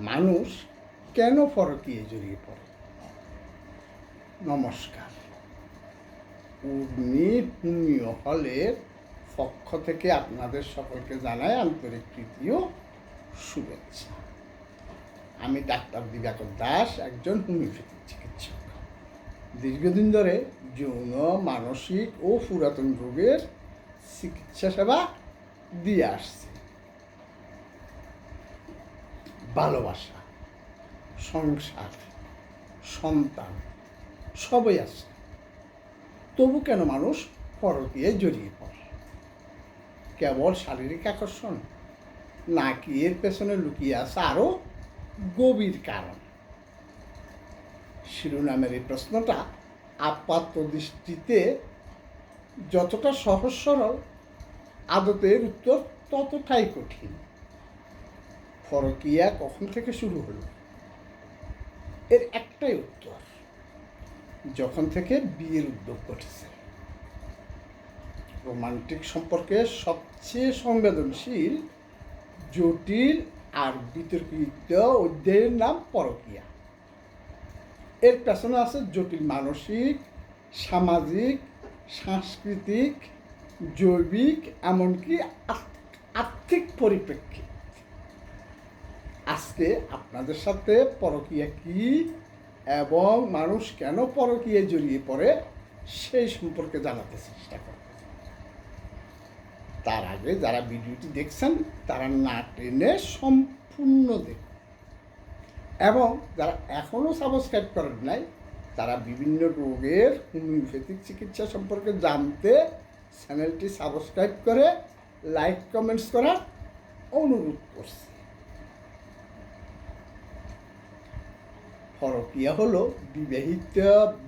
মানুষ কেন পরকীয়ায় জড়িয়ে পড়ে? নমস্কার। উর্মি হোমিও হলের পক্ষ থেকে আপনাদের সকলকে জানাই আন্তরিক প্রীতি ও শুভেচ্ছা। আমি ডাক্তার দিবাকর দাস, একজন হোমিওপ্যাথিক চিকিৎসক। দীর্ঘদিন ধরে যৌন, মানসিক ও পুরাতন রোগের চিকিৎসা সেবা দিয়ে আসছি। ভালোবাসা, সংসার, সন্তান সবই আছে, তবু কেন মানুষ পরকীয়ায় জড়িয়ে পড়ে? কেবল শারীরিক আকর্ষণ, নাকি এর পেছনে লুকিয়ে আছে আরও গভীর কারণ? শিরোনামের এই প্রশ্নটা আপাত দৃষ্টিতে যতটা সহজ সরল, আদতের উত্তর ততটাই কঠিন। পরকীয়া কখন থেকে শুরু হলো? এর একটাই উত্তর, যখন থেকে বিয়ের উদ্যোগ ঘটেছে। রোমান্টিক সম্পর্কে সবচেয়ে সংবেদনশীল, জটিল আর বিতর্কিত অধ্যায়ের নাম পরকীয়া। এর পেছনে আছে জটিল মানসিক, সামাজিক, সাংস্কৃতিক, জৈবিক, এমনকি আর্থিক পরিপ্রেক্ষিত। আজকে আপনাদের সাথে পরকীয়া কী এবং মানুষ কেন পরকীয়ায় জড়িয়ে পড়ে সেই সম্পর্কে জানাতে চেষ্টা করব। তার আগে যারা ভিডিওটি দেখছেন তারা না টেনে সম্পূর্ণ দেখুন, এবং যারা এখনও সাবস্ক্রাইব করেন নাই তারা বিভিন্ন রোগের হোমিওপ্যাথিক চিকিৎসা সম্পর্কে জানতে চ্যানেলটি সাবস্ক্রাইব করে লাইক কমেন্টস করার অনুরোধ করছি। পরকীয়া হলো বিবাহিত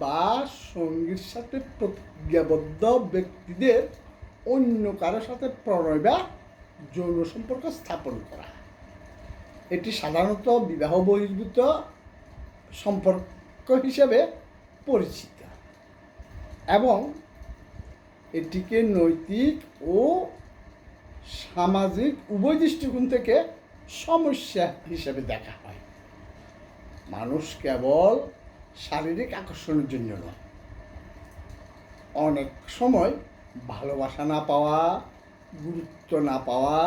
বা সঙ্গীর সাথে প্রতিজ্ঞাবদ্ধ ব্যক্তিদের অন্য কারোর সাথে প্রণয় বা যৌন সম্পর্ক স্থাপন করা। এটি সাধারণত বিবাহ বহির্ভূত সম্পর্ক হিসেবে পরিচিত, এবং এটিকে নৈতিক ও সামাজিক উভয় দৃষ্টিকোণ থেকে সমস্যা হিসেবে দেখা হয়। মানুষ কেবল শারীরিক আকর্ষণের জন্য নয়, অনেক সময় ভালোবাসা না পাওয়া, গুরুত্ব না পাওয়া,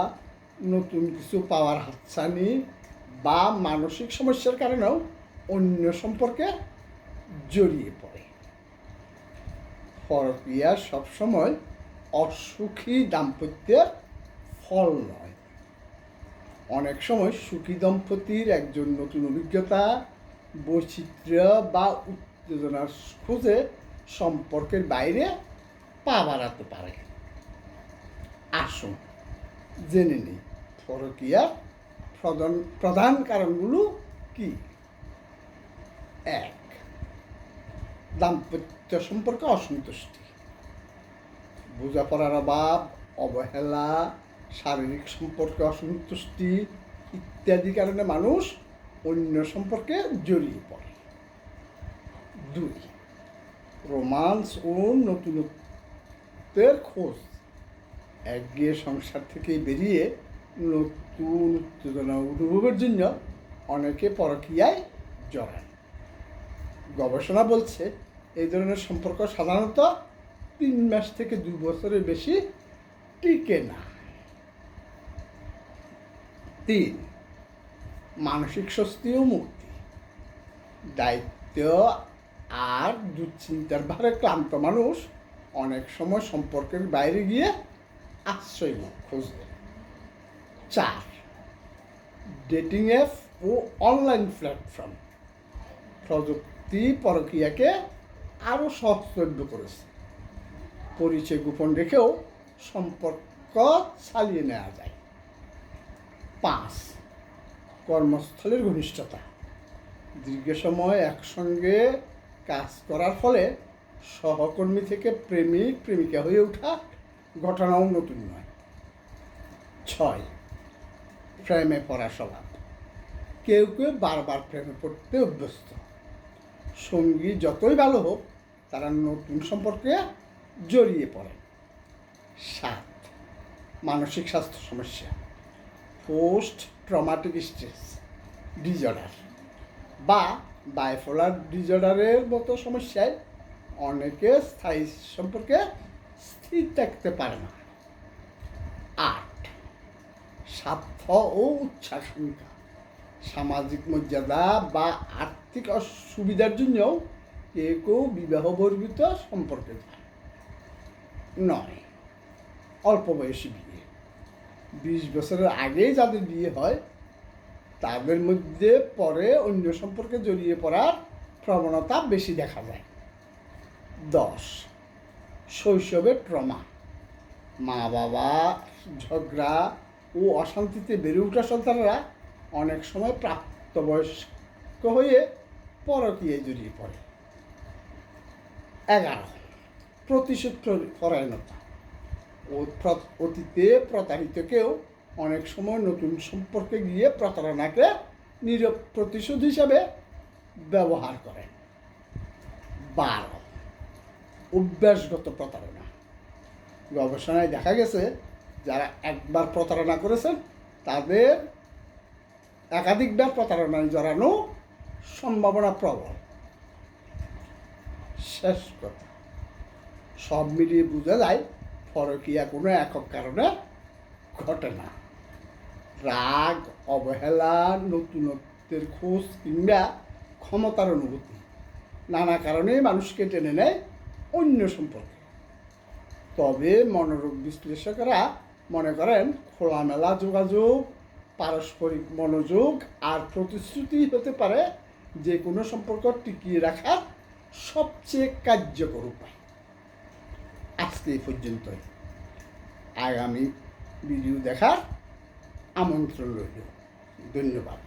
নতুন কিছু পাওয়ার হাতছানি বা মানসিক সমস্যার কারণেও অন্য সম্পর্কে জড়িয়ে পড়ে। পরকীয়া সবসময় অসুখী দাম্পত্যের ফল নয়। অনেক সময় সুখী দম্পতির একজন নতুন অভিজ্ঞতা, বৈচিত্র্য বা উত্তেজনার খোঁজে সম্পর্কের বাইরে পা বাড়াতে পারে। আসুন জেনে নিই পরকীয়ার প্রধান কারণগুলো কি। 1. দাম্পত্য সম্পর্কে অসন্তুষ্টি, বোঝাপড়ার অভাব, অবহেলা, শারীরিক সম্পর্কে অসন্তুষ্টি ইত্যাদি কারণে মানুষ অন্য সম্পর্কে জড়িয়ে পড়ে। 2. রোমান্স ও নতুনত্বের খোঁজ, একঘেয়ে সংসার থেকে বেরিয়ে নতুন উত্তেজনা অনুভবের জন্য অনেকে পরকীয়ায় জড়ায়। গবেষণা বলছে এই ধরনের সম্পর্ক সাধারণত 3 মাস থেকে 2 বছরের বেশি টিকে না। 3. মানসিক স্বস্তি ও মুক্তি, দায়িত্ব আর দুশ্চিন্তার ভারে ক্লান্ত মানুষ অনেক সময় সম্পর্কের বাইরে গিয়ে আশ্রয় খোঁজে। 4. ডেটিং অ্যাপ ও অনলাইন প্ল্যাটফর্ম, প্রযুক্তি পরকীয়াকে আরও সহজলভ্য করেছে। পরিচয় গোপন রেখেও সম্পর্ক চালিয়ে নেওয়া যায়। 5. কর্মস্থলের ঘনিষ্ঠতা, দীর্ঘ সময় একসঙ্গে কাজ করার ফলে সহকর্মী থেকে প্রেমিক প্রেমিকা হয়ে ওঠা ঘটনাও নতুন নয়। 6. প্রেমে পড়া স্বভাব, কেউ কেউ বারবার প্রেমে পড়তে অভ্যস্ত। সঙ্গী যতই ভালো হোক তারা নতুন সম্পর্কে জড়িয়ে পড়ে। 7. মানসিক স্বাস্থ্য সমস্যা, পোস্ট ট্রমাটিক স্ট্রেস, ডিজঅর্ডার বা বাইপোলার ডিজঅর্ডারের মতো সমস্যায় অনেকে স্থায়ী সম্পর্কে স্থির থাকতে পারে না। 8, স্বার্থ ও উচ্চাকাঙ্ক্ষা, সামাজিক মর্যাদা বা আর্থিক সুবিধার জন্য কেউ বিবাহ বর্ধিত সম্পর্কে যায়। 9, অল্প বয়সী বিয়ে, 20 বছরের আগেই যাদের বিয়ে হয় তাদের মধ্যে পরে অন্য সম্পর্কে জড়িয়ে পড়ার প্রবণতা বেশি দেখা যায়। 10, শৈশবের ট্রমা, মা বাবা ঝগড়া ও অশান্তিতে বেড়ে ওঠা সন্তানরা অনেক সময় প্রাপ্তবয়স্ক হয়ে পরকীয়ায় জড়িয়ে পড়ে। 11, প্রতিশোধ পরায়ণতা, অতীতে প্রতারিত কেউ অনেক সময় নতুন সম্পর্কে গিয়ে প্রতারণাকে নীরব প্রতিশোধ হিসাবে ব্যবহার করেন। 12, অভ্যাসগত প্রতারণা, গবেষণায় দেখা গেছে যারা একবার প্রতারণা করেছেন তাদের একাধিকবার প্রতারণায় জড়ানো সম্ভাবনা প্রবল। শেষ কথা, সব মিলিয়ে বোঝা যায় পরকীয়া কোনো একক কারণে ঘটে না। রাগ, অবহেলা, নতুনত্বের খোঁজ কিংবা ক্ষমতার অনুভূতি নানা কারণেই মানুষকে টেনে নেয় অন্য সম্পর্কে। তবে মনোরোগ বিশ্লেষকেরা মনে করেন খোলামেলা যোগাযোগ, পারস্পরিক মনোযোগ আর প্রতিশ্রুতি হতে পারে যে কোনো সম্পর্ক টিকিয়ে রাখার সবচেয়ে কার্যকর উপায়। আজকে এই পর্যন্তই। আগামী ভিডিও দেখার আমন্ত্রণ রইল। ধন্যবাদ।